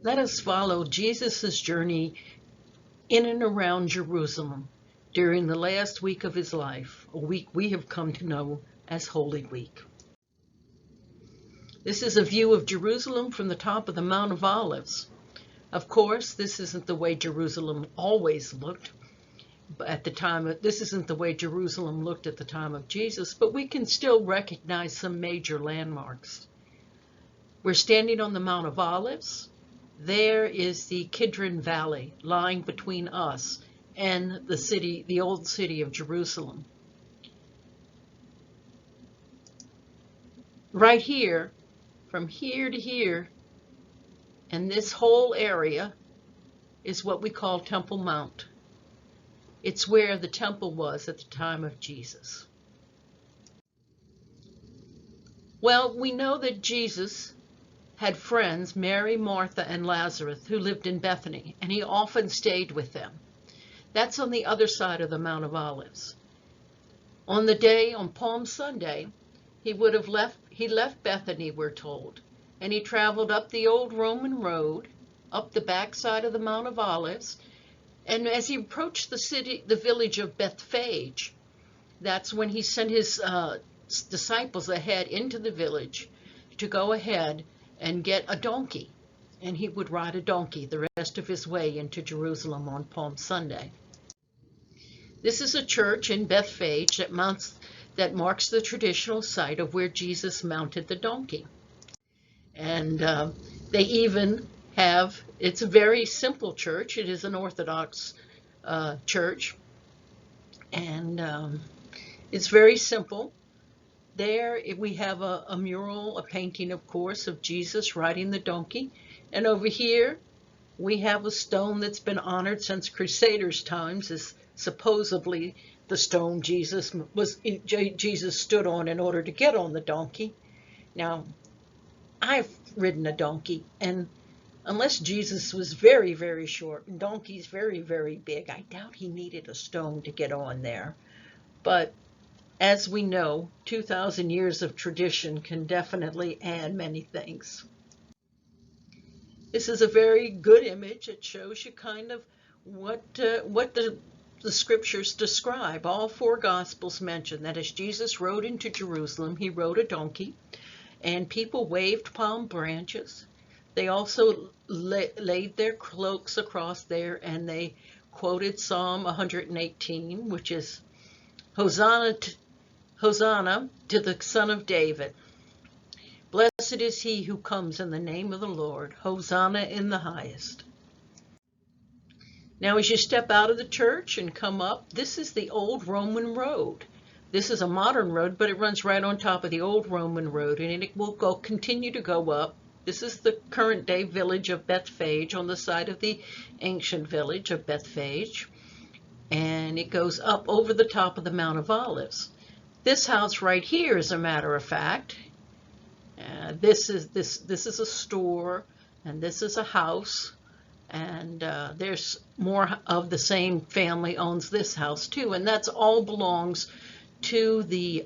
Let us follow Jesus' journey in and around Jerusalem during the last week of his life, a week we have come to know as Holy Week. This is a view of Jerusalem from the top of the Mount of Olives. Of course, this isn't the way Jerusalem always looked at the time of, this isn't the way Jerusalem looked at the time of Jesus, but we can still recognize some major landmarks. We're standing on the Mount of Olives. There is the Kidron Valley lying between us and the city, the old city of Jerusalem. Right here, from here to here, and this whole area is what we call Temple Mount. It's where the temple was at the time of Jesus. Well, we know that Jesus had friends, Mary, Martha, and Lazarus, who lived in Bethany, and he often stayed with them. That's on the other side of the Mount of Olives. On Palm Sunday, he left Bethany, we're told, and he traveled up the old Roman road, up the backside of the Mount of Olives, and as he approached the village of Bethphage, that's when he sent his disciples ahead into the village to go ahead and get a donkey, and he would ride a donkey the rest of his way into Jerusalem on Palm Sunday. This is a church in Bethphage that marks the traditional site of where Jesus mounted the donkey. And they even have, it's a very simple church. It is an Orthodox church, and it's very simple. There we have a mural, a painting, of course, of Jesus riding the donkey. And over here we have a stone that's been honored since Crusaders' times, as supposedly the stone Jesus stood on in order to get on the donkey. Now, I've ridden a donkey, and unless Jesus was very, very short and donkey's very, very big, I doubt he needed a stone to get on there. But as we know, 2,000 years of tradition can definitely add many things. This is a very good image. It shows you kind of what the scriptures describe. All four Gospels mention that as Jesus rode into Jerusalem, he rode a donkey, and people waved palm branches. They also laid their cloaks across there, and they quoted Psalm 118, which is, Hosanna to the Son of David. Blessed is he who comes in the name of the Lord. Hosanna in the highest. Now, as you step out of the church and come up, this is the old Roman road. This is a modern road, but it runs right on top of the old Roman road, and it will continue to go up. This is the current day village of Bethphage on the side of the ancient village of Bethphage. And it goes up over the top of the Mount of Olives. This house right here, as a matter of fact, this is a store, and this is a house, and there's more of the same family owns this house too, and that's all belongs to the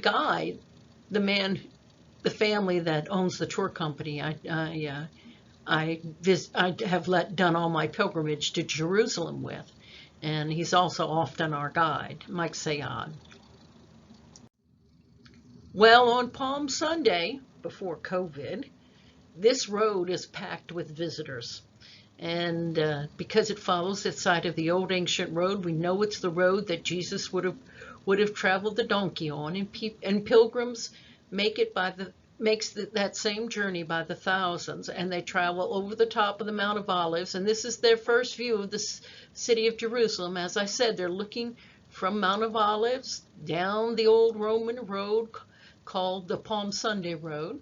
guy, the man, the family that owns the tour company. I have done all my pilgrimage to Jerusalem with. And he's also often our guide, Mike Sayad. Well, on Palm Sunday, before COVID, this road is packed with visitors. And because it follows the side of the old ancient road, we know it's the road that Jesus would have traveled the donkey on. And pilgrims makes that same journey by the thousands, and they travel over the top of the Mount of Olives, and this is their first view of the city of Jerusalem. As I said, they're looking from Mount of Olives down the old Roman road called the Palm Sunday Road,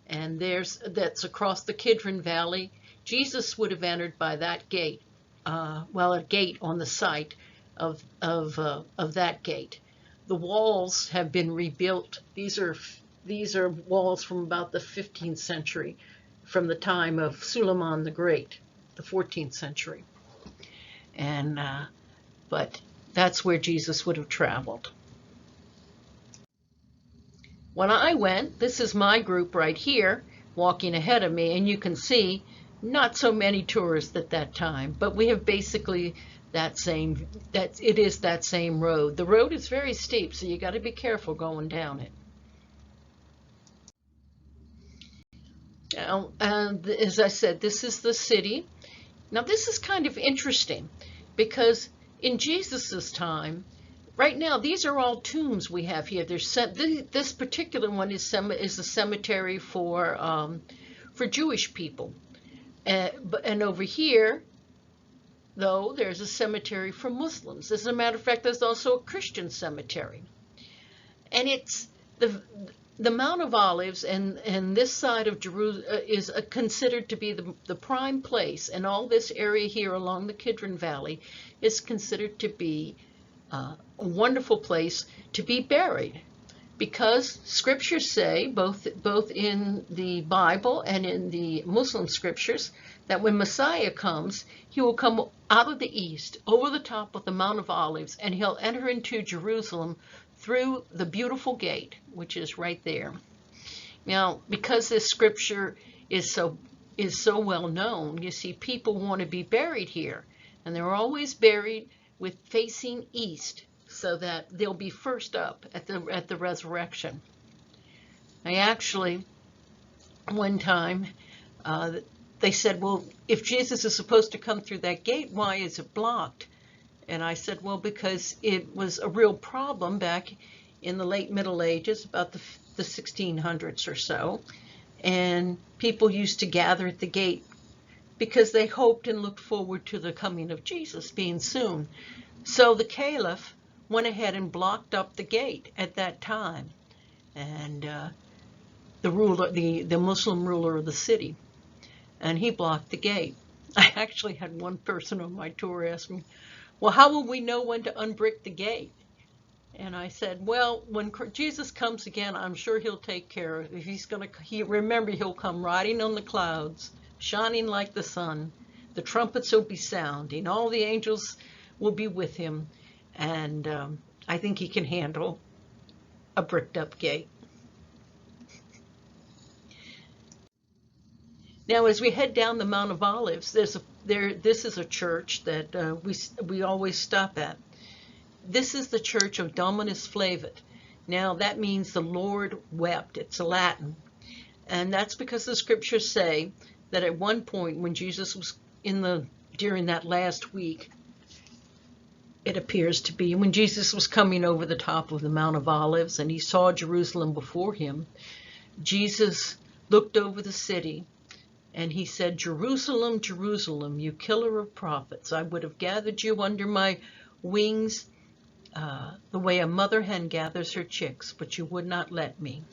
and that's across the Kidron Valley. Jesus would have entered by that gate, a gate on the site of that gate. The walls have been rebuilt. These are walls from about the 15th century, from the time of Suleiman the Great, the 14th century. And but that's where Jesus would have traveled. When I went, this is my group right here, walking ahead of me, and you can see not so many tourists at that time, but we have basically it is that same road. The road is very steep, so you got to be careful going down it. Now, as I said, this is the city. Now, this is kind of interesting because in Jesus's time, right now, these are all tombs we have here. This particular one is a cemetery for Jewish people, and over here, though, there's a cemetery for Muslims. As a matter of fact, there's also a Christian cemetery, and it's the Mount of Olives and this side of Jerusalem is considered to be the prime place, and all this area here along the Kidron Valley is considered to be a wonderful place to be buried, because scriptures say, both in the Bible and in the Muslim scriptures, that when Messiah comes, he will come out of the east, over the top of the Mount of Olives, and he'll enter into Jerusalem through the beautiful gate, which is right there. Now, because this scripture is so well known, you see, people want to be buried here, and they're always buried with facing east, so that they'll be first up at the resurrection. I actually, one time, they said, well, if Jesus is supposed to come through that gate, why is it blocked? And I said, well, because it was a real problem back in the late Middle Ages, about the 1600s or so, and people used to gather at the gate because they hoped and looked forward to the coming of Jesus being soon. So the Caliph went ahead and blocked up the gate at that time, and the Muslim ruler of the city, and he blocked the gate. I actually had one person on my tour ask me, well, how will we know when to unbrick the gate? And I said, well, when Jesus comes again, I'm sure he'll take care of it. Remember, he'll come riding on the clouds, shining like the sun. The trumpets will be sounding. All the angels will be with him. And I think he can handle a bricked up gate. Now, as we head down the Mount of Olives, this is a church that we always stop at. This is the church of Dominus Flavit. Now, that means the Lord wept. It's Latin. And that's because the scriptures say that at one point when Jesus was during that last week, it appears to be, when Jesus was coming over the top of the Mount of Olives and he saw Jerusalem before him, Jesus looked over the city and he said, Jerusalem, Jerusalem, you killer of prophets, I would have gathered you under my wings the way a mother hen gathers her chicks, but you would not let me.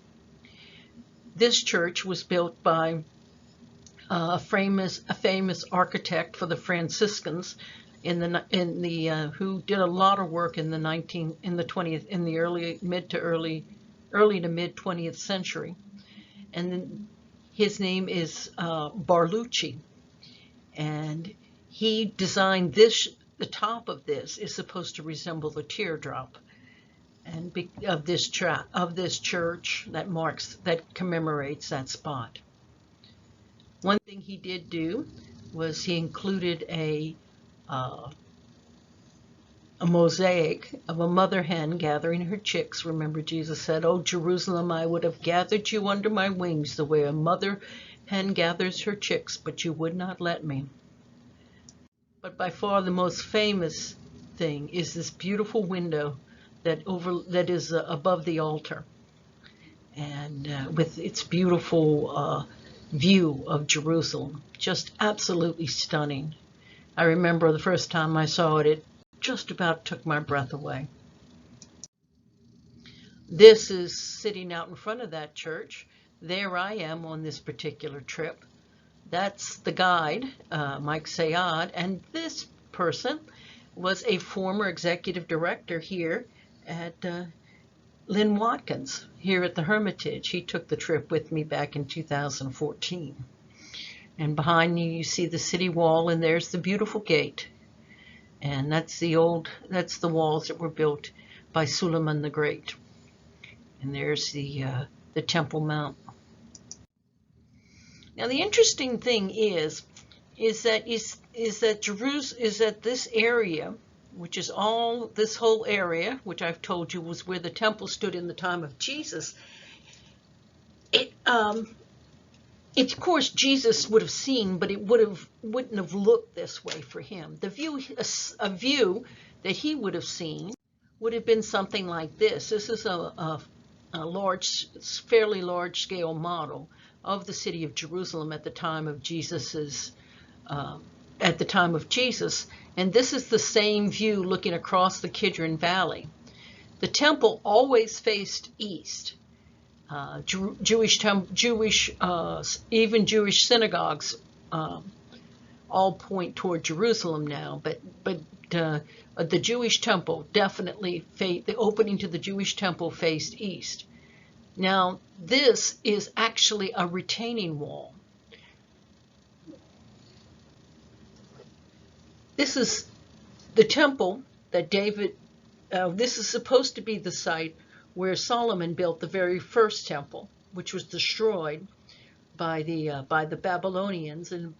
This church was built by a famous architect for the Franciscans who did a lot of work in the early to mid 20th century, and his name is Barlucci, and he designed this. The top of this is supposed to resemble the teardrop, and of this church that commemorates that spot. One thing he did do was he included a mosaic of a mother hen gathering her chicks. Remember, Jesus said, "Oh, Jerusalem, I would have gathered you under my wings the way a mother hen gathers her chicks, but you would not let me." But by far the most famous thing is this beautiful window that is above the altar, and with its beautiful view of Jerusalem, just absolutely stunning. I remember the first time I saw it, it just about took my breath away. This is sitting out in front of that church. There I am on this particular trip. That's the guide, Mike Sayad, and this person was a former executive director here at Lynn Watkins, here at the Hermitage. He took the trip with me back in 2014. And behind you see the city wall, and there's the beautiful gate. And that's the walls that were built by Suleiman the Great. And there's the Temple Mount. Now, the interesting thing is, is that this area, which is all this whole area, which I've told you was where the temple stood in the time of Jesus. Of course, Jesus would have seen, but it wouldn't have looked this way for him. A view that he would have seen would have been something like this. This is a fairly large scale model of the city of Jerusalem at the time of Jesus, and this is the same view looking across the Kidron Valley. The temple always faced east. Even Jewish synagogues all point toward Jerusalem now, but the Jewish temple definitely the opening to the Jewish temple faced east. Now, this is actually a retaining wall. This is the temple that this is supposed to be the site where Solomon built the very first temple, which was destroyed by the Babylonians in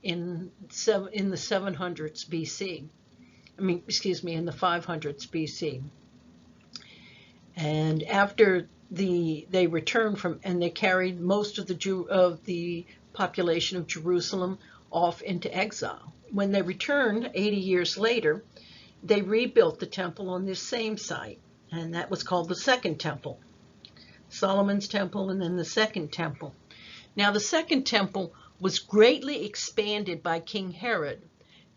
the 700s BC. In the 500s BC. And after they returned and they carried most of the population of Jerusalem off into exile. When they returned 80 years later, they rebuilt the temple on this same site, and that was called the Second Temple. Solomon's Temple and then the Second Temple. Now, the Second Temple was greatly expanded by King Herod.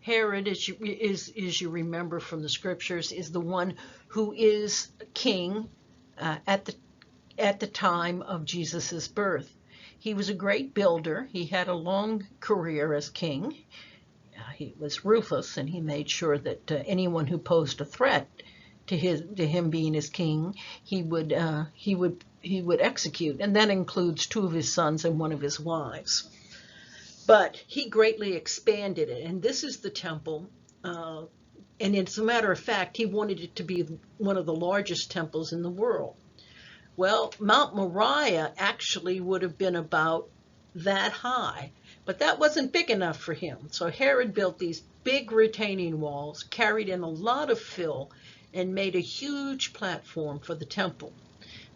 Herod, as you remember from the scriptures, is the one who is king at the time of Jesus's birth. He was a great builder. He had a long career as king. He was ruthless, and he made sure that anyone who posed a threat to him being his king, he would execute, and that includes 2 of his sons and 1 of his wives. But he greatly expanded it, and this is the temple. And as a matter of fact, he wanted it to be one of the largest temples in the world. Well, Mount Moriah actually would have been about that high, but that wasn't big enough for him. So Herod built these big retaining walls, carried in a lot of fill, and made a huge platform for the temple.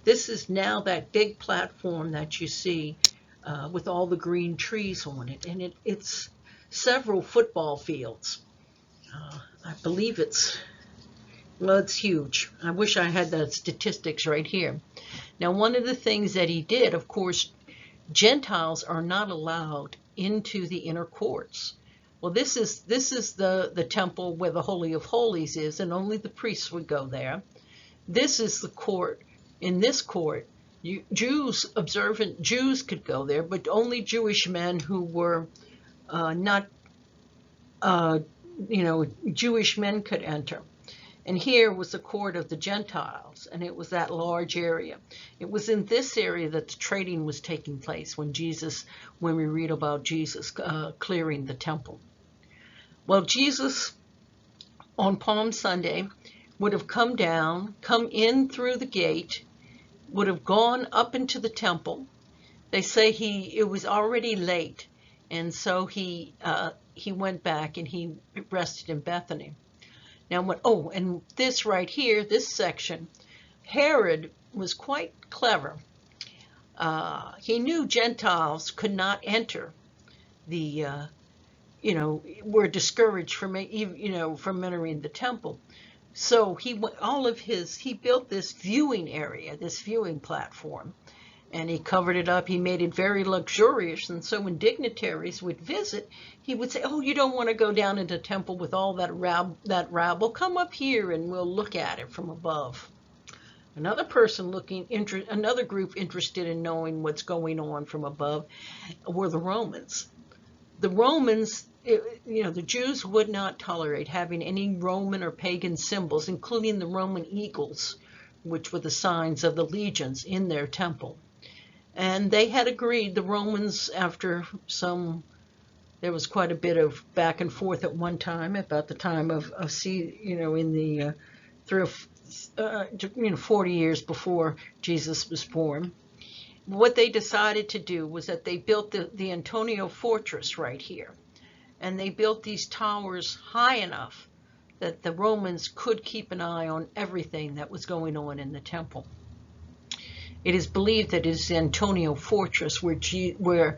This is now that big platform that you see with all the green trees on it, and it's several football fields. I believe it's huge. I wish I had the statistics right here. Now, one of the things that he did, of course, Gentiles are not allowed into the inner courts. Well, this is the temple where the Holy of Holies is, and only the priests would go there. This is the court. In this court, observant Jews could go there, but only Jewish men who were Jewish men could enter. And here was the court of the Gentiles, and it was that large area. It was in this area that the trading was taking place when we read about Jesus clearing the temple. Well, Jesus on Palm Sunday would have come in through the gate, would have gone up into the temple. They say it was already late, and so he went back and he rested in Bethany. Now, and this right here, this section, Herod was quite clever. He knew Gentiles could not enter were discouraged from entering the temple. So he built this viewing area, this viewing platform, and he covered it up. He made it very luxurious, and so when dignitaries would visit, he would say, "Oh, you don't want to go down into the temple with all that rabble. Come up here, and we'll look at it from above." Another group interested in knowing what's going on from above were the Romans. The Romans, the Jews would not tolerate having any Roman or pagan symbols, including the Roman eagles, which were the signs of the legions in their temple. And they had agreed, the Romans, there was quite a bit of back and forth at one time about the time of in the 40 years before Jesus was born. What they decided to do was that they built the Antonia fortress right here. and they built these towers high enough that the Romans could keep an eye on everything that was going on in the temple. It is believed that it is the Antonia Fortress where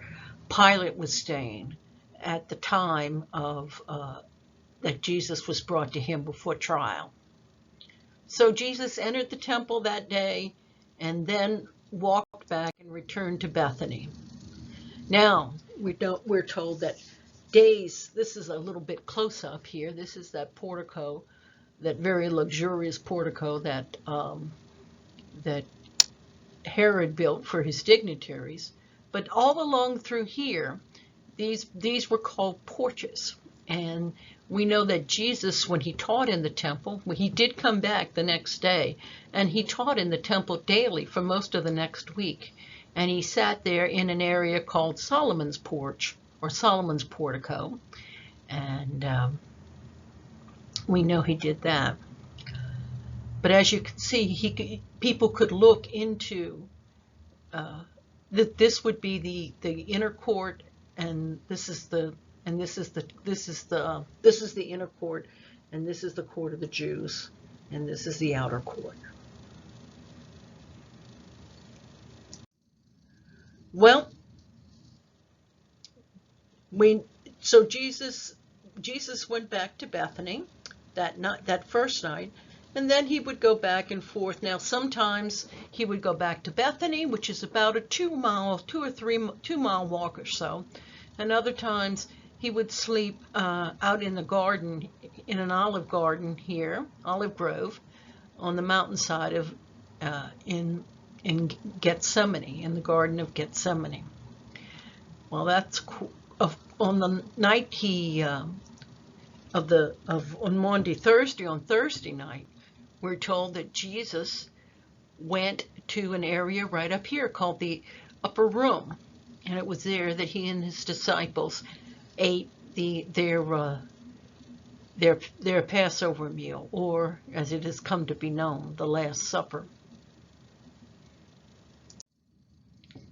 Pilate was staying at the time of that Jesus was brought to him before trial. So Jesus entered the temple that day and then walked back and returned to Bethany. Now, we're told that days, this is a little bit close up here, this is that portico, that very luxurious portico that Herod built for his dignitaries. But all along through here, these were called porches. And we know that Jesus, when he taught in the temple, he did come back the next day, and he taught in the temple daily for most of the next week. And he sat there in an area called Solomon's Porch, or Solomon's Portico. And we know he did that. But as you can see, people could look into that. This would be the inner court, and this is the inner court, and this is the court of the Jews, and this is the outer court. Well, so Jesus went back to Bethany that first night, and then he would go back and forth. Now, sometimes he would go back to Bethany, which is about a 2 mile walk or so, and other times he would sleep out in the garden, in an olive garden here, olive grove, on the mountainside of in Gethsemane, in the Garden of Gethsemane. Well, that's on the night on Thursday night, we're told that Jesus went to an area right up here called the upper room, and it was there that he and his disciples ate their Passover meal, or as it has come to be known, the Last Supper.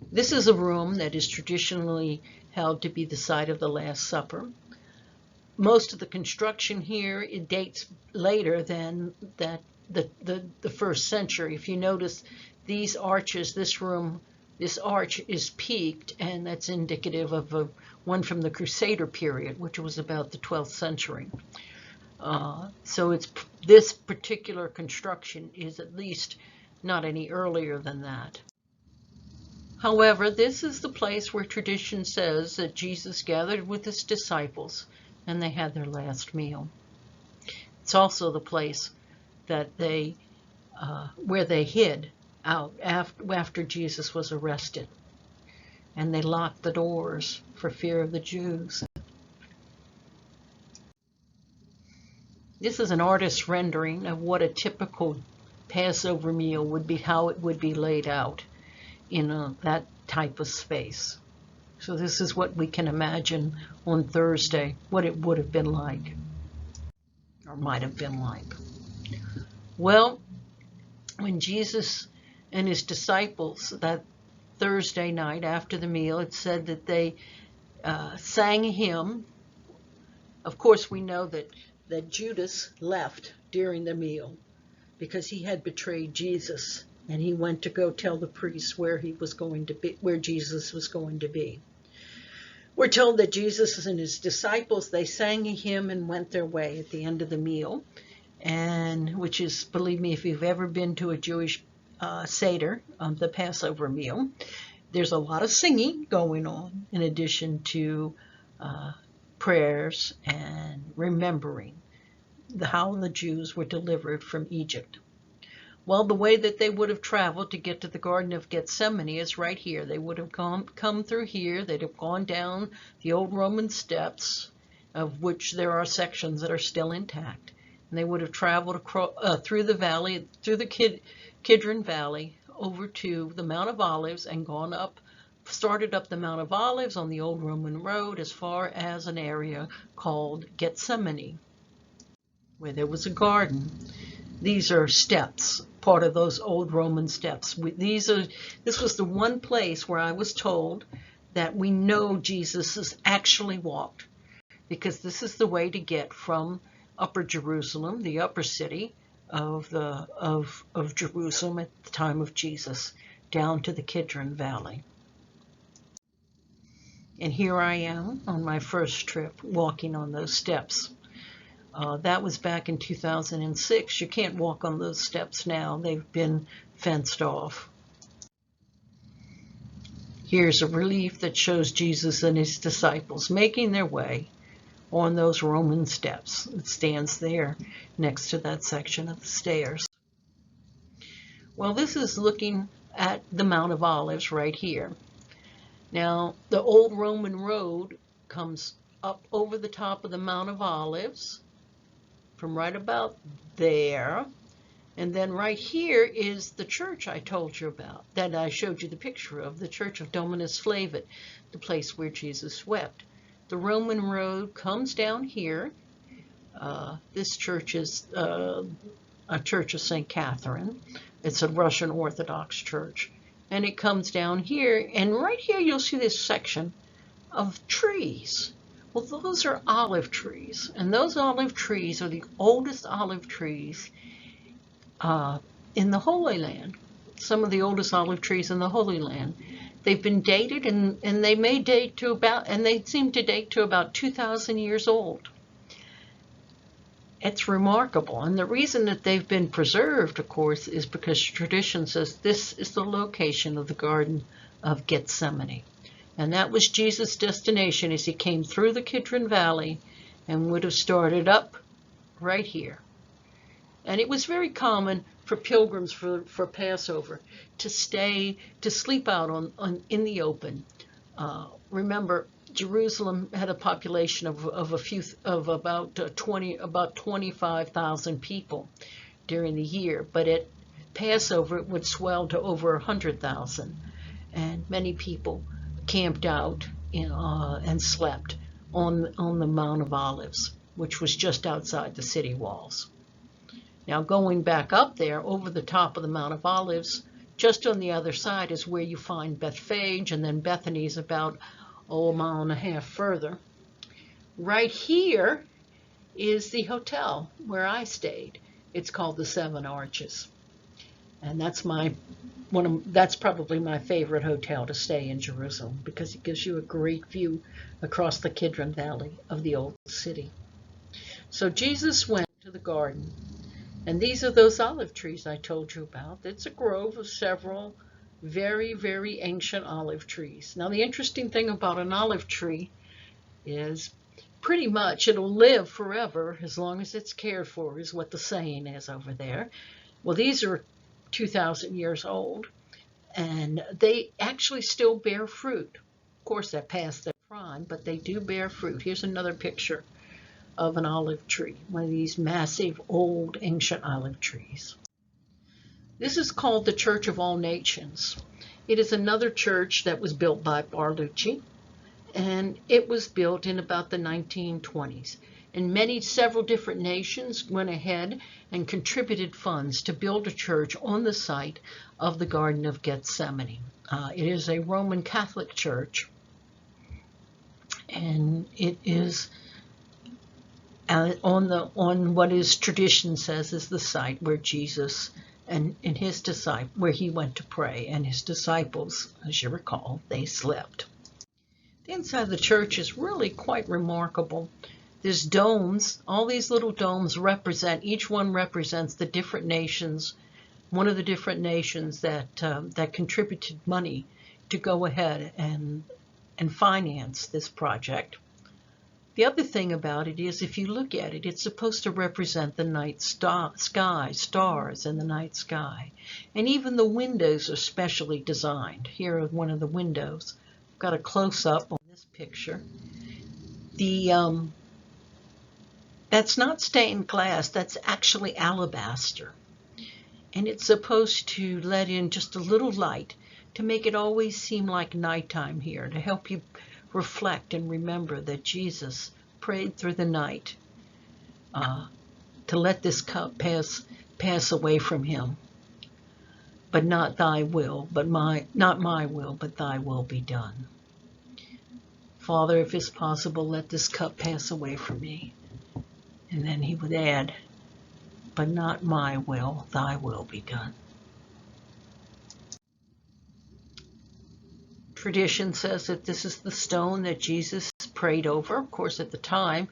This is a room that is traditionally held to be the site of the Last Supper. Most of the construction here, it dates later than the first century. If you notice these arches, this arch is peaked, and that's indicative of one from the Crusader period, which was about the 12th century. So this particular construction is at least not any earlier than that. However, this is the place where tradition says that Jesus gathered with his disciples and they had their last meal. It's also the place that where they hid out after Jesus was arrested, and they locked the doors for fear of the Jews. This is an artist's rendering of what a typical Passover meal would be, how it would be laid out in that type of space. So this is what we can imagine on Thursday, what it would have been like, or might have been like. Well, when Jesus and his disciples, that Thursday night after the meal, it said that they sang a hymn. Of course, we know that Judas left during the meal because he had betrayed Jesus, and he went to go tell the priests where Jesus was going to be. We're told that Jesus and his disciples, they sang a hymn and went their way at the end of the meal, and which is, believe me, if you've ever been to a Jewish Seder, the Passover meal, there's a lot of singing going on in addition to prayers and remembering how the Jews were delivered from Egypt. Well, the way that they would have traveled to get to the Garden of Gethsemane is right here. They would have come through here. They'd have gone down the old Roman steps, of which there are sections that are still intact. And they would have traveled through the valley, through the Kidron Valley, over to the Mount of Olives, and started up the Mount of Olives on the old Roman road as far as an area called Gethsemane, where there was a garden. These are steps, part of those old Roman steps. This was the one place where I was told that we know Jesus has actually walked. because this is the way to get from Upper Jerusalem, the upper city of Jerusalem at the time of Jesus, down to the Kidron Valley. And here I am on my first trip walking on those steps. That was back in 2006. You can't walk on those steps now. They've been fenced off. Here's a relief that shows Jesus and his disciples making their way on those Roman steps. It stands there next to that section of the stairs. Well, this is looking at the Mount of Olives right here. Now, the old Roman road comes up over the top of the Mount of Olives from right about there. And then right here is the church I told you about, that I showed you the picture of, the Church of Dominus Flevit, the place where Jesus wept. The Roman road comes down here. This church is a church of St. Catherine. It's a Russian Orthodox church. And it comes down here, and right here you'll see this section of trees. Well, those are olive trees, and those olive trees are the oldest olive trees in the Holy Land. Some of the oldest olive trees in the Holy Land. They've been dated, and they may date to about, and they seem to date to about 2,000 years old. It's remarkable, and the reason that they've been preserved, of course, is because tradition says this is the location of the Garden of Gethsemane. And that was Jesus' destination as he came through the Kidron Valley and would have started up right here. And it was very common for pilgrims for Passover to sleep out in the open. Remember, Jerusalem had a population of about 25,000 people during the year, but at Passover it would swell to over 100,000, and many people camped out and slept on the Mount of Olives, which was just outside the city walls. Now, going back up there over the top of the Mount of Olives, just on the other side is where you find Bethphage, and then Bethany's about a mile and a half further. Right here is the hotel where I stayed. It's called the Seven Arches, and that's probably my favorite hotel to stay in Jerusalem, because it gives you a great view across the Kidron Valley of the old city. So Jesus went to the garden, and these are those olive trees I told you about. It's a grove of several very, very ancient olive trees. Now, the interesting thing about an olive tree is pretty much it'll live forever as long as it's cared for, is what the saying is over there. Well, these are 2,000 years old, and they actually still bear fruit. Of course, they're past their prime, but they do bear fruit. Here's another picture of an olive tree, one of these massive, old, ancient olive trees. This is called the Church of All Nations. It is another church that was built by Barlucci, and it was built in about the 1920s. And several different nations went ahead and contributed funds to build a church on the site of the Garden of Gethsemane. It is a Roman Catholic church, and it is on what his tradition says is the site where Jesus and his disciples, where he went to pray, and his disciples, as you recall, they slept. The inside of the church is really quite remarkable. There's domes. All these little domes each one represents the different nations, one of the different nations that contributed money to go ahead and finance this project. The other thing about it is, if you look at it, it's supposed to represent the night sky, stars in the night sky. And even the windows are specially designed. Here are one of the windows. I've got a close-up on this picture. That's not stained glass, that's actually alabaster. And it's supposed to let in just a little light to make it always seem like nighttime here, to help you reflect and remember that Jesus prayed through the night to let this cup pass away from him. But not my will, but thy will be done. Father, if it's possible, let this cup pass away from me. And then he would add, but not my will, thy will be done. Tradition says that this is the stone that Jesus prayed over. Of course, at the time,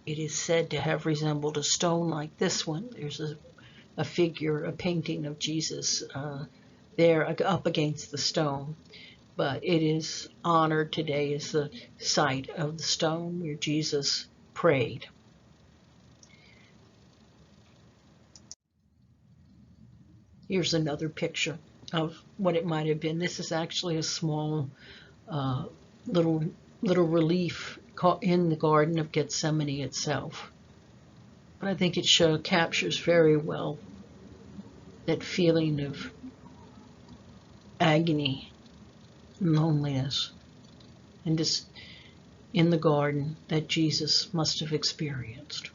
it is said to have resembled a stone like this one. There's a figure, a painting of Jesus there up against the stone. But it is honored today as the site of the stone where Jesus prayed. Here's another picture of what it might have been. This is actually a small little relief in the Garden of Gethsemane itself. But I think it captures very well that feeling of agony and loneliness and just in the garden that Jesus must have experienced.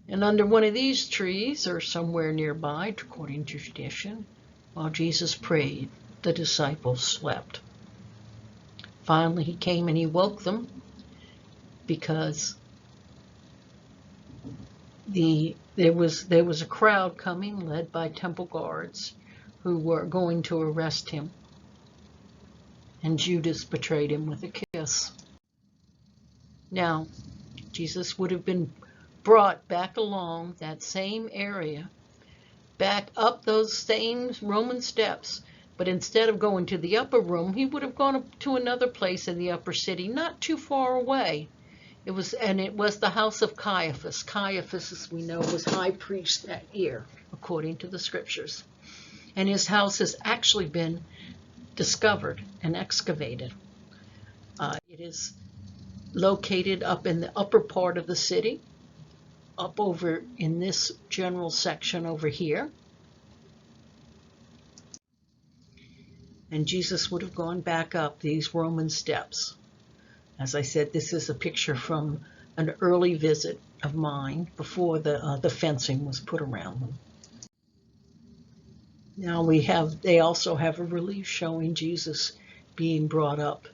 And under one of these trees, or somewhere nearby, according to tradition, while Jesus prayed, the disciples slept. Finally, he came and he woke them because there was a crowd coming, led by temple guards, who were going to arrest him. And Judas betrayed him with a kiss. Now, Jesus would have been brought back along that same area, back up those same Roman steps, but instead of going to the upper room, he would have gone to another place in the upper city, not too far away. It was the house of Caiaphas. Caiaphas, as we know, was high priest that year, according to the scriptures. And his house has actually been discovered and excavated. It is located up in the upper part of the city, up over in this general section over here. And Jesus would have gone back up these Roman steps. As I said, this is a picture from an early visit of mine before the fencing was put around them. Now they also have a relief showing Jesus being brought up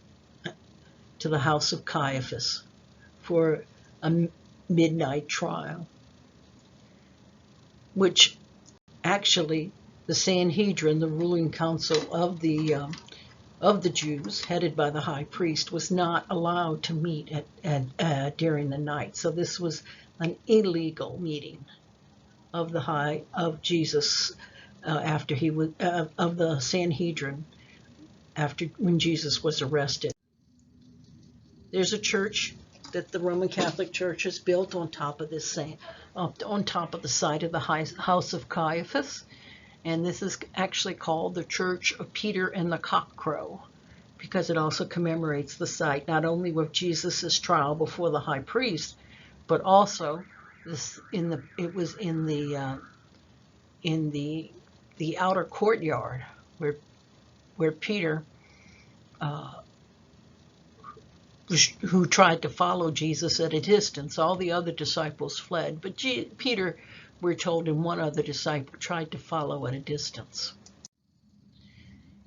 to the house of Caiaphas for a midnight trial, which actually the Sanhedrin, the ruling council of the Jews, headed by the high priest, was not allowed to meet during the night. So this was an illegal meeting of Jesus after he was of the Sanhedrin when Jesus was arrested. There's a church that the Roman Catholic Church has built on top of the site of the house of Caiaphas. And this is actually called the Church of Peter and the Cockcrow, because it also commemorates the site not only of Jesus' trial before the high priest, but also it was in the outer courtyard where Peter, who tried to follow Jesus at a distance, all the other disciples fled, but Peter, we're told, and one other disciple tried to follow at a distance.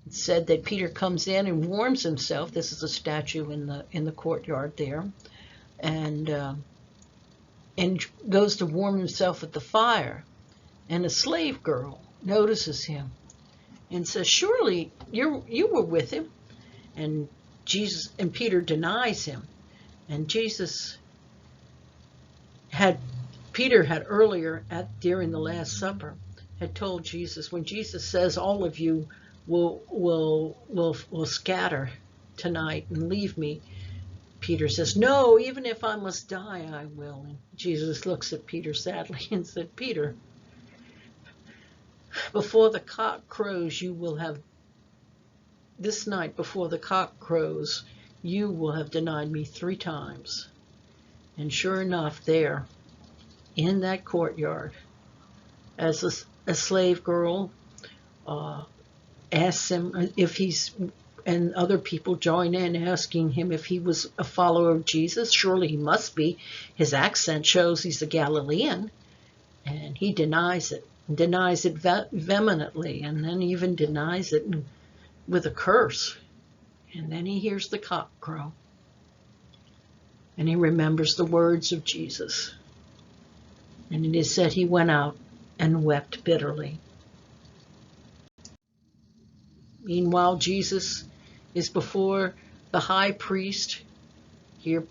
It's said that Peter comes in and warms himself. This is a statue in the courtyard there, and goes to warm himself at the fire. And a slave girl notices him and says, "Surely you were with him." And Peter denies him. And Peter had earlier during the Last Supper had told Jesus, when Jesus says, "All of you will scatter tonight and leave me," Peter says, "No, even if I must die, I will." And Jesus looks at Peter sadly and said, "Peter, before the cock crows, this night before the cock crows, you will have denied me 3 times. And sure enough, there, in that courtyard, as a slave girl asks him if and other people join in asking him if he was a follower of Jesus. Surely he must be. His accent shows he's a Galilean. And he denies it vehemently, and then even denies it with a curse. And then he hears the cock crow. And he remembers the words of Jesus. And it is said he went out and wept bitterly. Meanwhile, Jesus is before the high priest here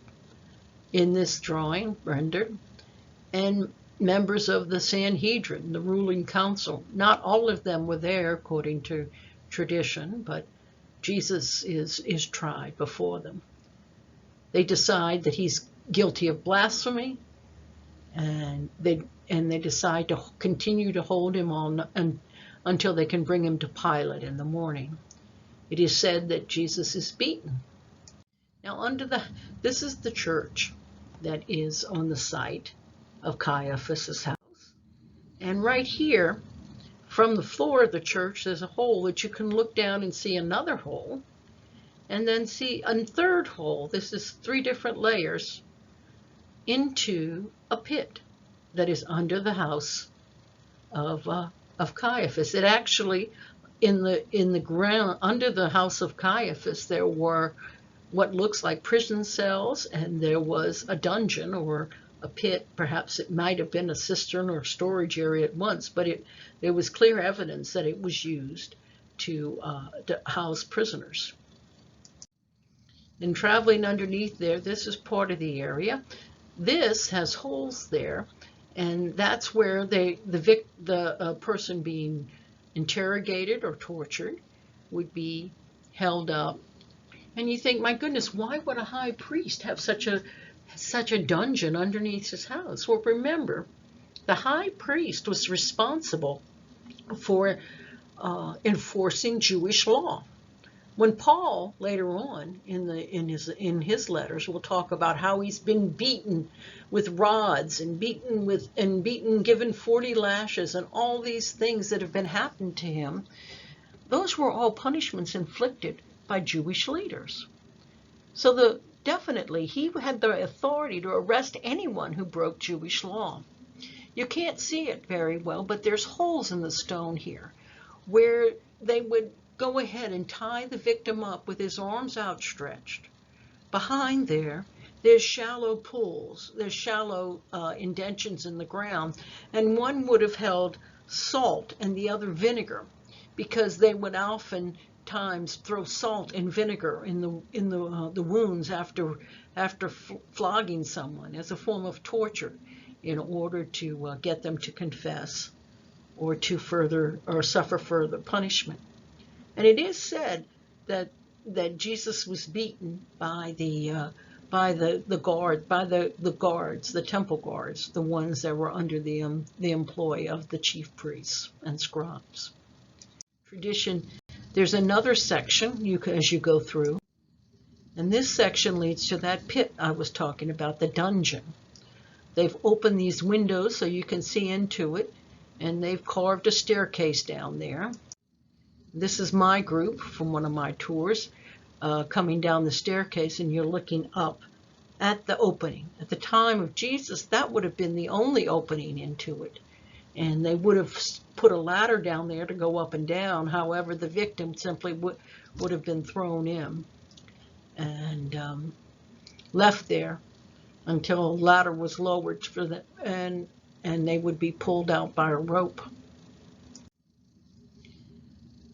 in this drawing rendered, and members of the Sanhedrin, the ruling council. Not all of them were there according to tradition, but Jesus is tried before them. They decide that he's guilty of blasphemy, and they decide to continue to hold him on until they can bring him to Pilate in the morning. It is said that Jesus is beaten. Now, this is the church that is on the site of Caiaphas's house, and right here, from the floor of the church, there's a hole that you can look down and see another hole, and then see a third hole. This is 3 different layers into a pit that is under the house of Caiaphas. It actually, in the ground under the house of Caiaphas, there were what looks like prison cells, and there was a dungeon or a pit. Perhaps it might have been a cistern or storage area at once, but there was clear evidence that it was used to house prisoners. And traveling underneath there, this is part of the area. This has holes there, and that's where the person being interrogated or tortured would be held up. And you think, my goodness, why would a high priest have such a dungeon underneath his house? Well, remember, the high priest was responsible for enforcing Jewish law. When Paul later on in his letters will talk about how he's been beaten with rods and given 40 lashes and all these things that have been happened to him, those were all punishments inflicted by Jewish leaders. So definitely he had the authority to arrest anyone who broke Jewish law. You can't see it very well, but there's holes in the stone here where they would go ahead and tie the victim up with his arms outstretched. Behind there's shallow pools, there's shallow indentions in the ground, and one would have held salt and the other vinegar, because they would oftentimes throw salt and vinegar in the wounds after flogging someone as a form of torture in order to get them to confess or suffer further punishment. And it is said that Jesus was beaten by the guards, the temple guards, the ones that were under the employ of the chief priests and scribes. Tradition. There's another section as you go through, and this section leads to that pit I was talking about, the dungeon. They've opened these windows so you can see into it, and they've carved a staircase down there. This is my group from one of my tours, coming down the staircase, and you're looking up at the opening. At the time of Jesus, that would have been the only opening into it. And they would have put a ladder down there to go up and down. However, the victim simply would have been thrown in and left there until a ladder was lowered for them, and they would be pulled out by a rope.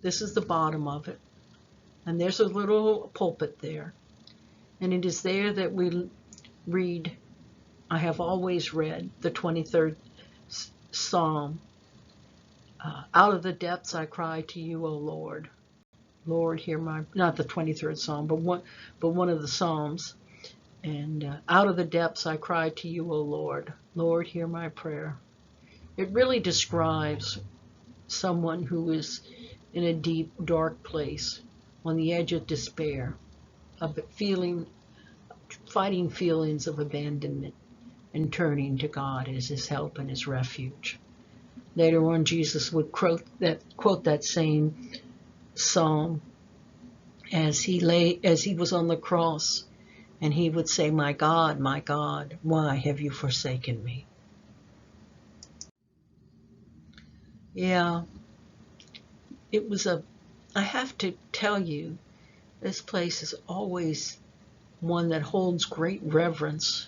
This is the bottom of it. And there's a little pulpit there. And it is there that we read, I have always read, the 23rd Psalm. Out of the depths I cry to you, O Lord. Lord, hear my, not the 23rd Psalm, but one of the Psalms. And out of the depths I cry to you, O Lord. Lord, hear my prayer. It really describes someone who is in a deep, dark place, on the edge of despair, fighting feelings of abandonment, and turning to God as his help and his refuge. Later on, Jesus would quote that same psalm as he was on the cross, and he would say, my God, why have you forsaken me? Yeah. I have to tell you This place is always one that holds great reverence.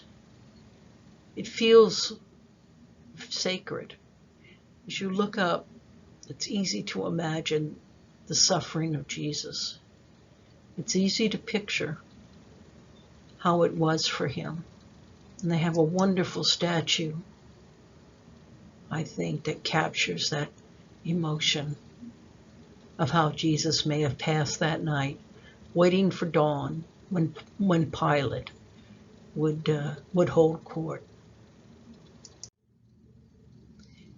It feels sacred. As you look up, it's easy to imagine the suffering of Jesus. It's easy to picture how it was for him. And they have a wonderful statue, I think, that captures that emotion of how Jesus may have passed that night, waiting for dawn when Pilate would hold court.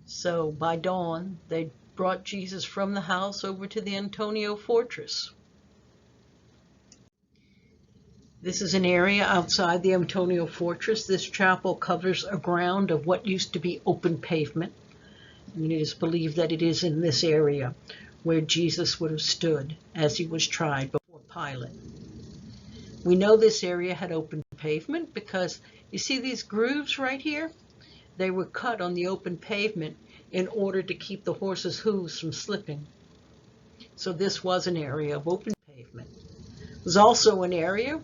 So by dawn, they brought Jesus from the house over to the Antonio fortress. This is an area outside the Antonio fortress. This chapel covers a ground of what used to be open pavement. And it is believed that it is in this area where Jesus would have stood as he was tried before Pilate. We know this area had open pavement because you see these grooves right here? They were cut on the open pavement in order to keep the horses' hooves from slipping. So this was an area of open pavement. It was also an area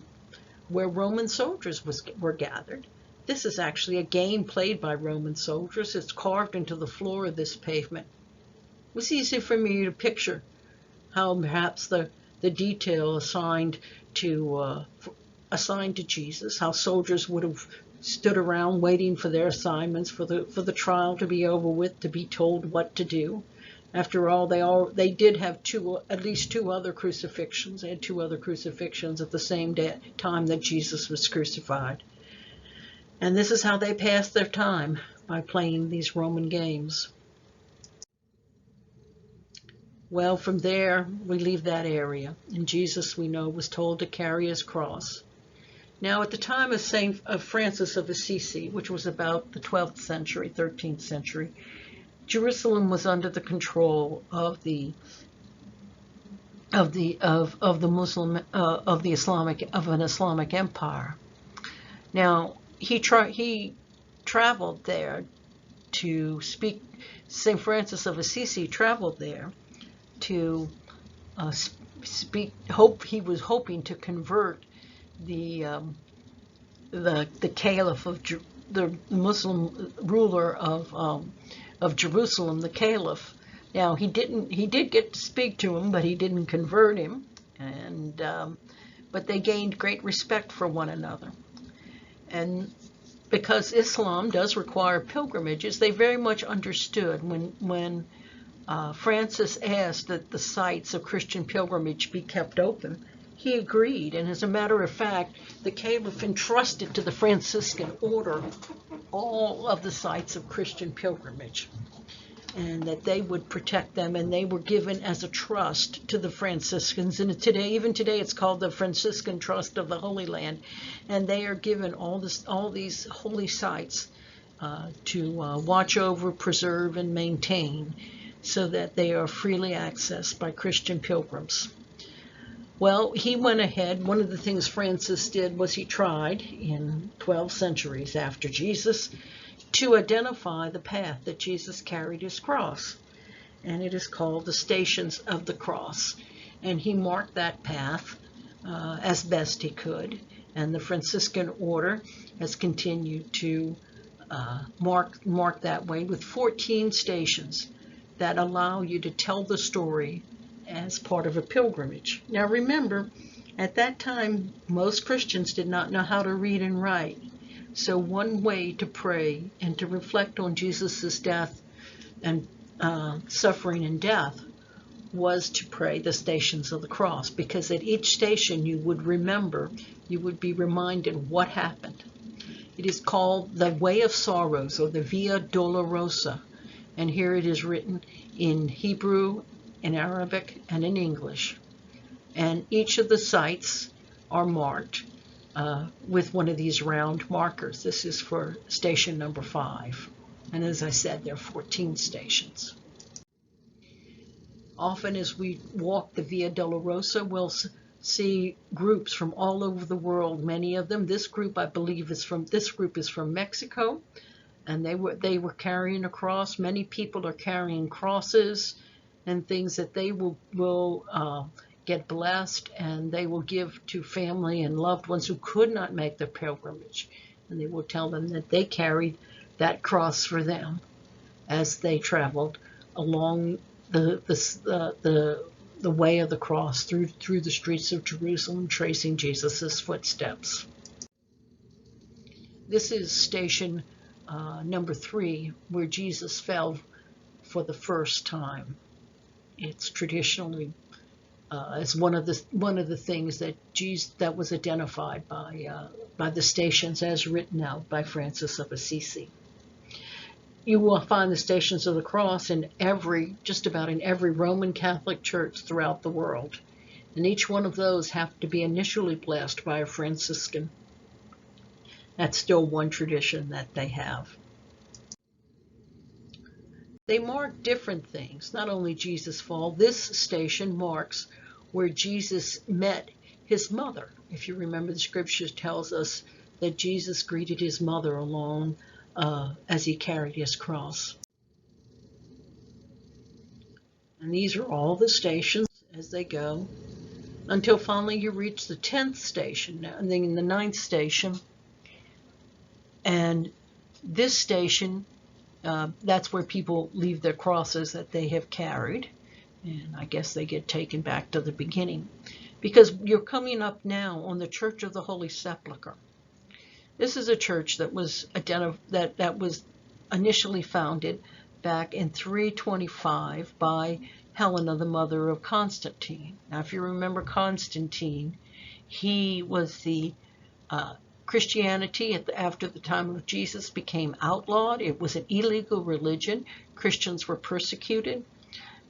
where Roman soldiers were gathered. This is actually a game played by Roman soldiers. It's carved into the floor of this pavement. It was easy for me to picture how perhaps the detail assigned to Jesus, how soldiers would have stood around waiting for their assignments, for the trial to be over with, to be told what to do. After all, they did have at least two other crucifixions. They had two other crucifixions at the same time that Jesus was crucified. And this is how they passed their time, by playing these Roman games. Well, from there, we leave that area. And Jesus, we know, was told to carry his cross. Now, at the time of Francis of Assisi, which was about the 12th century, 13th century, Jerusalem was under the control of an Islamic empire. Now he traveled there to speak. St. Francis of Assisi traveled there to speak. He was hoping to convert the caliph of the Muslim ruler of Jerusalem, the caliph. Now he did get to speak to him, but he didn't convert him, but they gained great respect for one another. And because Islam does require pilgrimages, they very much understood when Francis asked that the sites of Christian pilgrimage be kept open. He agreed, and as a matter of fact, the caliph entrusted to the Franciscan order all of the sites of Christian pilgrimage, and that they would protect them, and they were given as a trust to the Franciscans. And even today, it's called the Franciscan Trust of the Holy Land, and they are given all these holy sites to watch over, preserve, and maintain, so that they are freely accessed by Christian pilgrims. Well, he went ahead. One of the things Francis did was he tried, in 12 centuries after Jesus, to identify the path that Jesus carried his cross. And it is called the Stations of the Cross. And he marked that path as best he could. And the Franciscan order has continued to mark that way with 14 stations that allow you to tell the story as part of a pilgrimage. Now remember, at that time, most Christians did not know how to read and write. So one way to pray and to reflect on Jesus' death and suffering and death was to pray the Stations of the Cross, because at each station you would be reminded what happened. It is called the Way of Sorrows, or the Via Dolorosa, and here it is written in Hebrew, in Arabic, and in English. And each of the sites are marked with one of these round markers. This is for station number 5. And as I said, there are 14 stations. Often as we walk the Via Dolorosa, we'll see groups from all over the world, many of them. This group, I believe, is from Mexico, and they were carrying a cross. Many people are carrying crosses and things that they will get blessed, and they will give to family and loved ones who could not make the pilgrimage. And they will tell them that they carried that cross for them as they traveled along the way of the cross through the streets of Jerusalem, tracing Jesus's footsteps. This is station number 3, where Jesus fell for the first time. It's traditionally as one of the things that was identified by the stations as written out by Francis of Assisi. You will find the Stations of the Cross in just about in every Roman Catholic church throughout the world, and each one of those have to be initially blessed by a Franciscan. That's still one tradition that they have. They mark different things, not only Jesus' fall. This station marks where Jesus met his mother. If you remember, the scriptures tells us that Jesus greeted his mother along as he carried his cross. And these are all the stations as they go, until finally you reach the 10th station, and then the 9th station. And this station, that's where people leave their crosses that they have carried, and I guess they get taken back to the beginning, because you're coming up now on the Church of the Holy Sepulchre. This is a church that was that was initially founded back in 325 by Helena, the mother of Constantine. Now, if you remember Constantine, he was the Christianity after the time of Jesus became outlawed. It was an illegal religion. Christians were persecuted,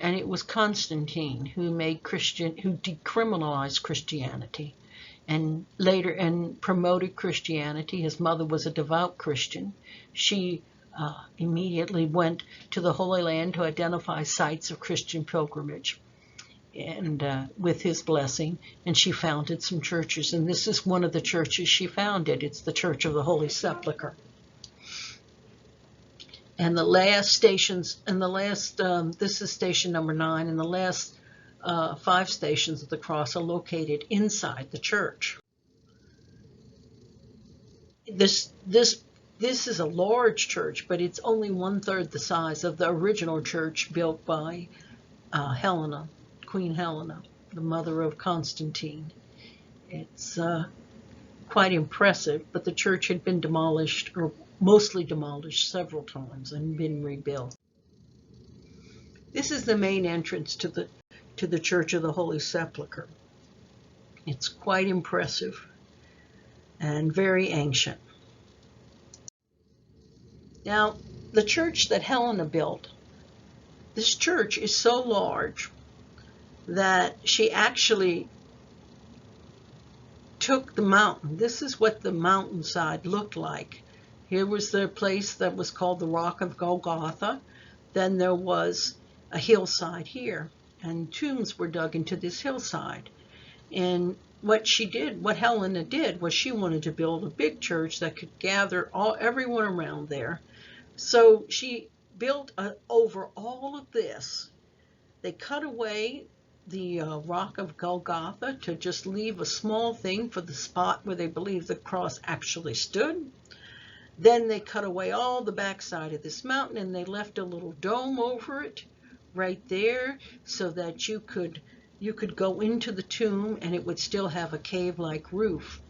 and it was Constantine who decriminalized Christianity, and later promoted Christianity. His mother was a devout Christian. She immediately went to the Holy Land to identify sites of Christian pilgrimage, and with his blessing, and she founded some churches, and this is one of the churches she founded. It's the Church of the Holy Sepulchre. And the last stations, this is station number 9, and the last 5 stations of the cross are located inside the church. This is a large church, but it's only 1/3 the size of the original church built by Helena, Queen Helena, the mother of Constantine. It's quite impressive, but the church had been demolished, or mostly demolished, several times and been rebuilt. This is the main entrance to the Church of the Holy Sepulchre. It's quite impressive and very ancient. Now, the church that Helena built, this church is so large that she actually took the mountain. This is what the mountainside looked like. Here was the place that was called the Rock of Golgotha. Then there was a hillside here, and tombs were dug into this hillside. And what Helena did, was she wanted to build a big church that could gather everyone around there. So she built over all of this. They cut away the Rock of Golgotha to just leave a small thing for the spot where they believe the cross actually stood. Then they cut away all the backside of this mountain, and they left a little dome over it right there, so that you could go into the tomb and it would still have a cave-like roof.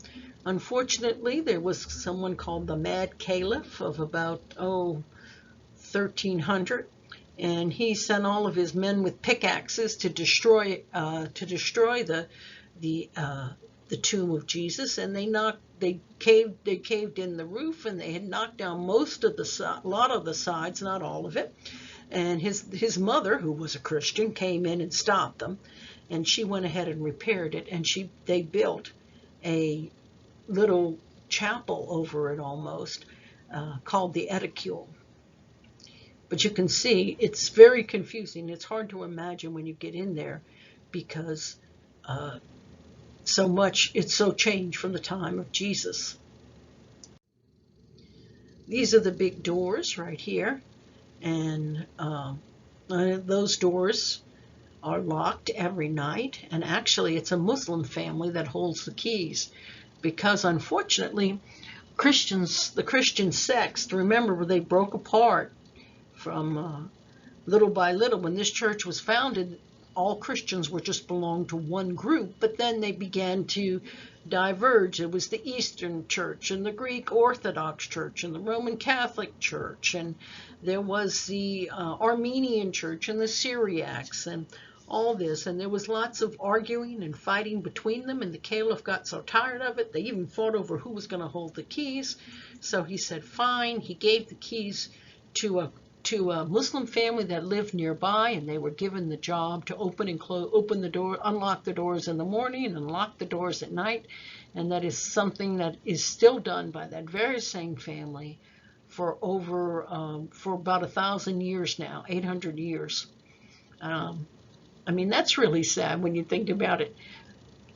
Unfortunately, there was someone called the Mad Caliph of about 1300, and he sent all of his men with pickaxes to destroy the tomb of Jesus, and they caved in the roof, and they had knocked down a lot of the sides, not all of it. And his mother, who was a Christian, came in and stopped them, and she went ahead and repaired it, and they built a little chapel over it almost, called the Edicule. But you can see it's very confusing. It's hard to imagine when you get in there, because it's so changed from the time of Jesus. These are the big doors right here, and those doors are locked every night, and actually it's a Muslim family that holds the keys, because unfortunately the Christian sects, remember, they broke apart from little by little. When this church was founded, all Christians were just belonged to one group, but then they began to diverge. It was the Eastern Church and the Greek Orthodox Church and the Roman Catholic Church, and there was the Armenian Church and the Syriacs and all this, and there was lots of arguing and fighting between them, and the caliph got so tired of it, they even fought over who was going to hold the keys. So he said fine. He gave the keys to a Muslim family that lived nearby, and they were given the job to open the door, unlock the doors in the morning and unlock the doors at night. And that is something that is still done by that very same family for about 1,000 years now, 800 years. I mean, that's really sad when you think about it.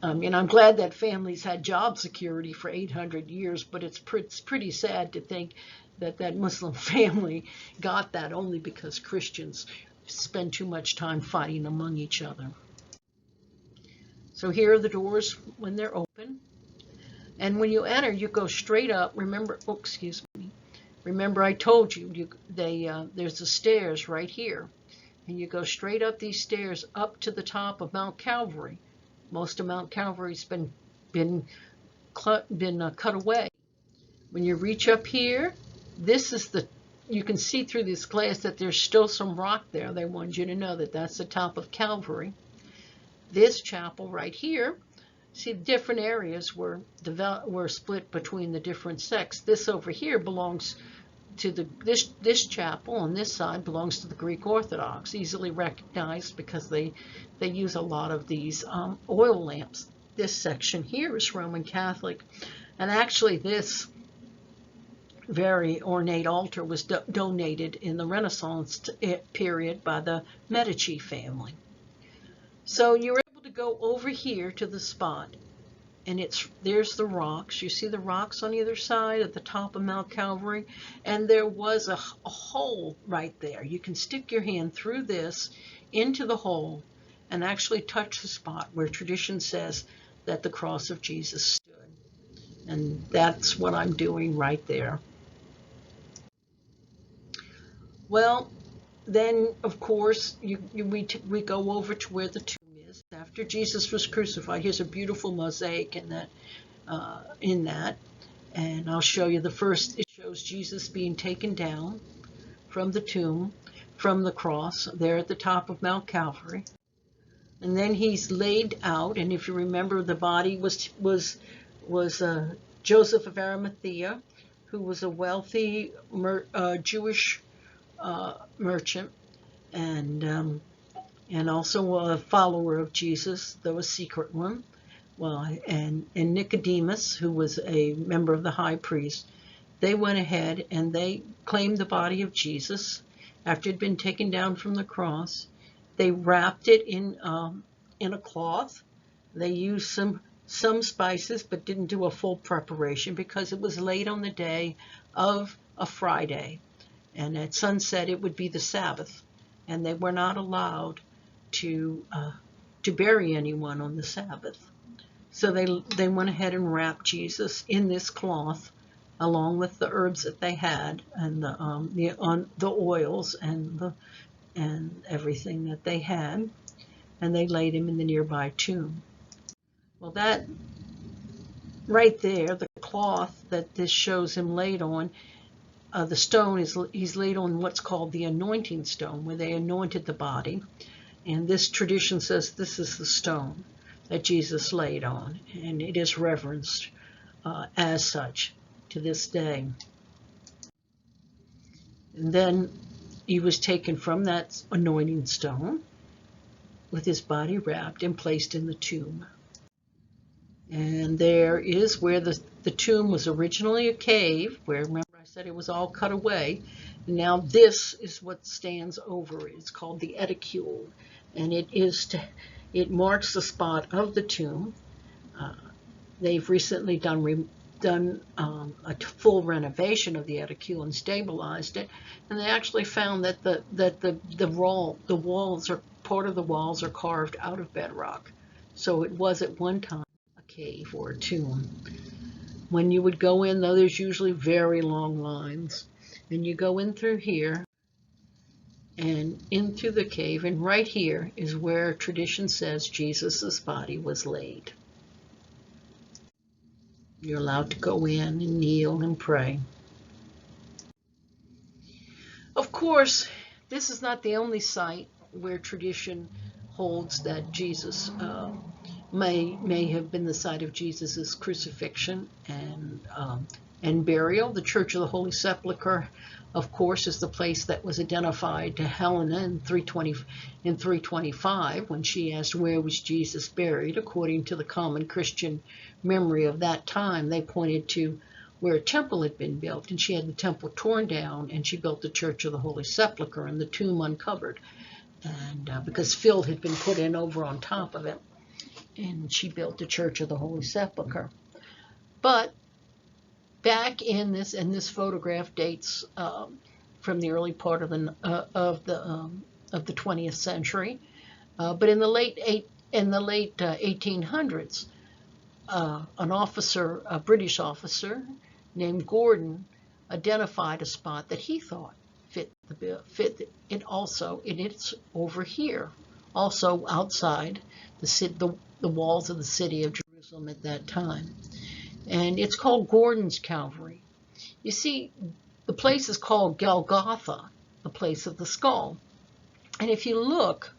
And I'm glad that families had job security for 800 years, but it's pretty sad to think that Muslim family got that only because Christians spend too much time fighting among each other. So here are the doors when they're open. And when you enter, you go straight up. Remember, Remember I told you, there's the stairs right here. And you go straight up these stairs up to the top of Mount Calvary. Most of Mount Calvary's been cut away. When you reach up here, you can see through this glass that there's still some rock there. They want you to know that that's the top of Calvary. This chapel right here, see, different areas were split between the different sects. This over here belongs to this chapel on this side belongs to the Greek Orthodox, easily recognized because they use a lot of these oil lamps. This section here is Roman Catholic, and actually this very ornate altar was donated in the Renaissance period by the Medici family. So you're able to go over here to the spot, and there's the rocks. You see the rocks on either side at the top of Mount Calvary, and there was a hole right there. You can stick your hand through this into the hole and actually touch the spot where tradition says that the cross of Jesus stood. And that's what I'm doing right there. Well, then, of course, we go over to where the tomb is. After Jesus was crucified, here's a beautiful mosaic in that. And I'll show you the first. It shows Jesus being taken down from the tomb, from the cross, there at the top of Mount Calvary. And then he's laid out, and if you remember, the body was Joseph of Arimathea, who was a wealthy Jewish merchant, and also a follower of Jesus, though a secret one. Well, and Nicodemus, who was a member of the high priest, they went ahead and they claimed the body of Jesus after it had been taken down from the cross. They wrapped it in a cloth. They used some spices, but didn't do a full preparation because it was late on the day of a Friday. And at sunset, it would be the Sabbath, and they were not allowed to bury anyone on the Sabbath. So they went ahead and wrapped Jesus in this cloth, along with the herbs that they had, and the oils and everything that they had, and they laid him in the nearby tomb. Well, that right there, the cloth that this shows him laid on. The stone he's laid on what's called the anointing stone, where they anointed the body. And this tradition says this is the stone that Jesus laid on, and it is reverenced as such to this day. And then he was taken from that anointing stone with his body wrapped and placed in the tomb. And there is where the tomb was originally a cave, where, remember I said it was all cut away. And now this is what stands over it. It's called the edicule, and it marks the spot of the tomb. They've recently done a full renovation of the edicule and stabilized it, and they actually found that the walls are part of the walls are carved out of bedrock. So it was at one time a cave or a tomb. When you would go in, though, there's usually very long lines. And you go in through here and into the cave, and right here is where tradition says Jesus' body was laid. You're allowed to go in and kneel and pray. Of course, this is not the only site where tradition holds that Jesus may have been the site of Jesus' crucifixion and burial. The Church of the Holy Sepulchre, of course, is the place that was identified to Helena in 325 when she asked where was Jesus buried. According to the common Christian memory of that time, they pointed to where a temple had been built, and she had the temple torn down, and she built the Church of the Holy Sepulchre and the tomb uncovered, and because fill had been put in over on top of it, and she built the Church of the Holy Sepulchre. But back in this, and this photograph dates from the early part of the 20th century, but in the late 1800s, an officer, a British officer named Gordon, identified a spot that he thought fit it. Also, it's over here, also outside the walls of the city of Jerusalem at that time, and it's called Gordon's Calvary. You see, the place is called Golgotha, the place of the skull, and if you look,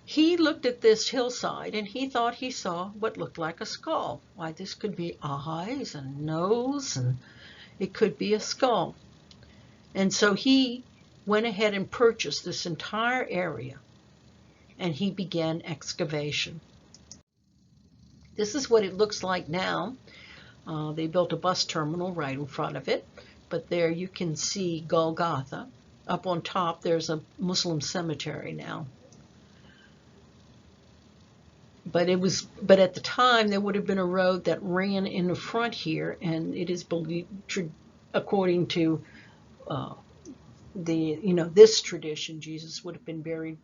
he looked at this hillside and he thought he saw what looked like a skull. Why, this could be eyes and nose, and it could be a skull. And so he went ahead and purchased this entire area, and he began excavation. This is what it looks like now. They built a bus terminal right in front of it, but there you can see Golgotha. Up on top, there's a Muslim cemetery now. But at the time, there would have been a road that ran in the front here, and it is believed, according to this tradition, Jesus would have been buried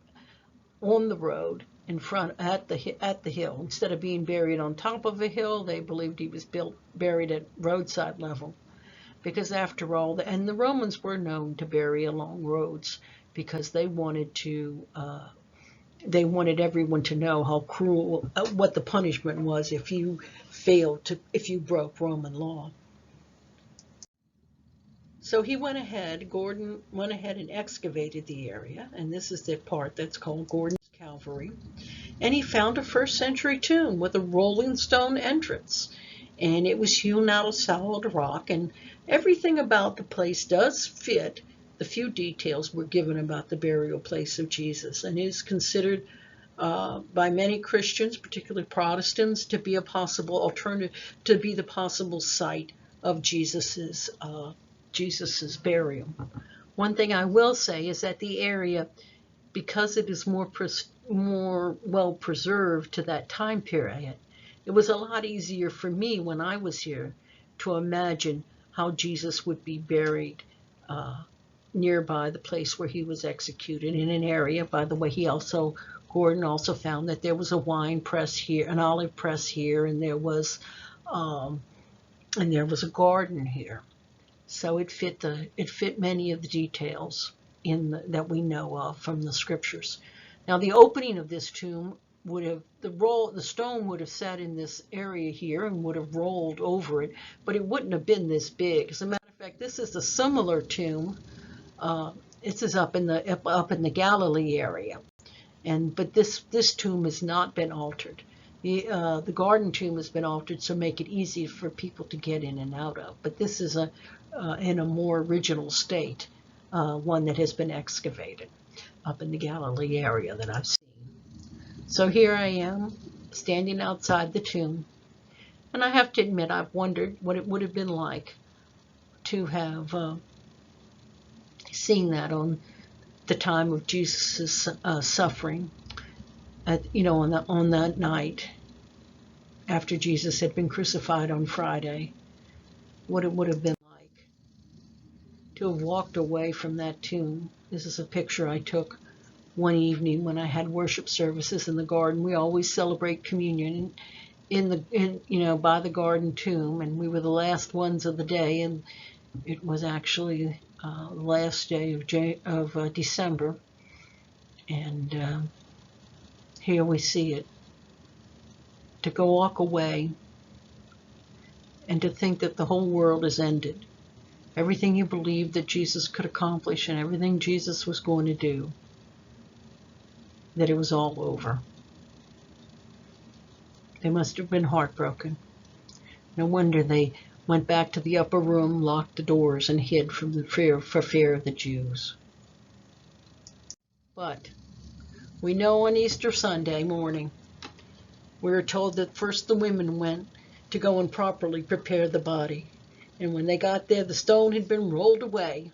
on the road in front at the hill. Instead of being buried on top of a hill, they believed he was buried at roadside level, because after all, and the Romans were known to bury along roads because they wanted everyone to know how cruel, what the punishment was if you broke Roman law. So Gordon went ahead and excavated the area, and this is the part that's called Gordon's Calvary, and he found a first century tomb with a rolling stone entrance, and it was hewn out of solid rock, and everything about the place does fit. The few details were given about the burial place of Jesus, and is considered by many Christians, particularly Protestants, to be a possible alternative, to be the possible site of Jesus's burial. One thing I will say is that the area, because it is more well preserved to that time period, it was a lot easier for me when I was here to imagine how Jesus would be buried nearby the place where he was executed, in an area. By the way, Gordon also found that there was a wine press here, an olive press here, and there was a garden here. So it fit many of the details that we know of from the scriptures. Now, the opening of this tomb the stone would have sat in this area here and would have rolled over it, but it wouldn't have been this big. As a matter of fact, this is a similar tomb. This is up in the Galilee area, but this tomb has not been altered. The garden tomb has been altered to make it easy for people to get in and out of. But this is in a more original state, one that has been excavated up in the Galilee area that I've seen. So here I am, standing outside the tomb, and I have to admit I've wondered what it would have been like to have seen that on the time of Jesus' suffering, on that night after Jesus had been crucified on Friday. What it would have been like to have walked away from that tomb. This is a picture I took one evening when I had worship services in the garden. We always celebrate communion by the garden tomb, and we were the last ones of the day, and it was actually the last day of December, and here we see it. To go walk away and to think that the whole world is ended. Everything you believed that Jesus could accomplish and everything Jesus was going to do, that it was all over. They must have been heartbroken. No wonder they went back to the upper room, locked the doors, and hid for fear of the Jews. But we know on Easter Sunday morning, we are told that first the women went to go and properly prepare the body. And when they got there, the stone had been rolled away.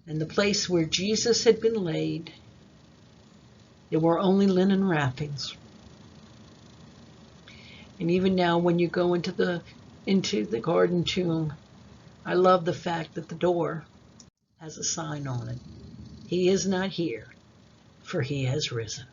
And the place where Jesus had been laid, there were only linen wrappings. And even now, when you go into the garden tomb, I love the fact that the door has a sign on it. He is not here, for he has risen.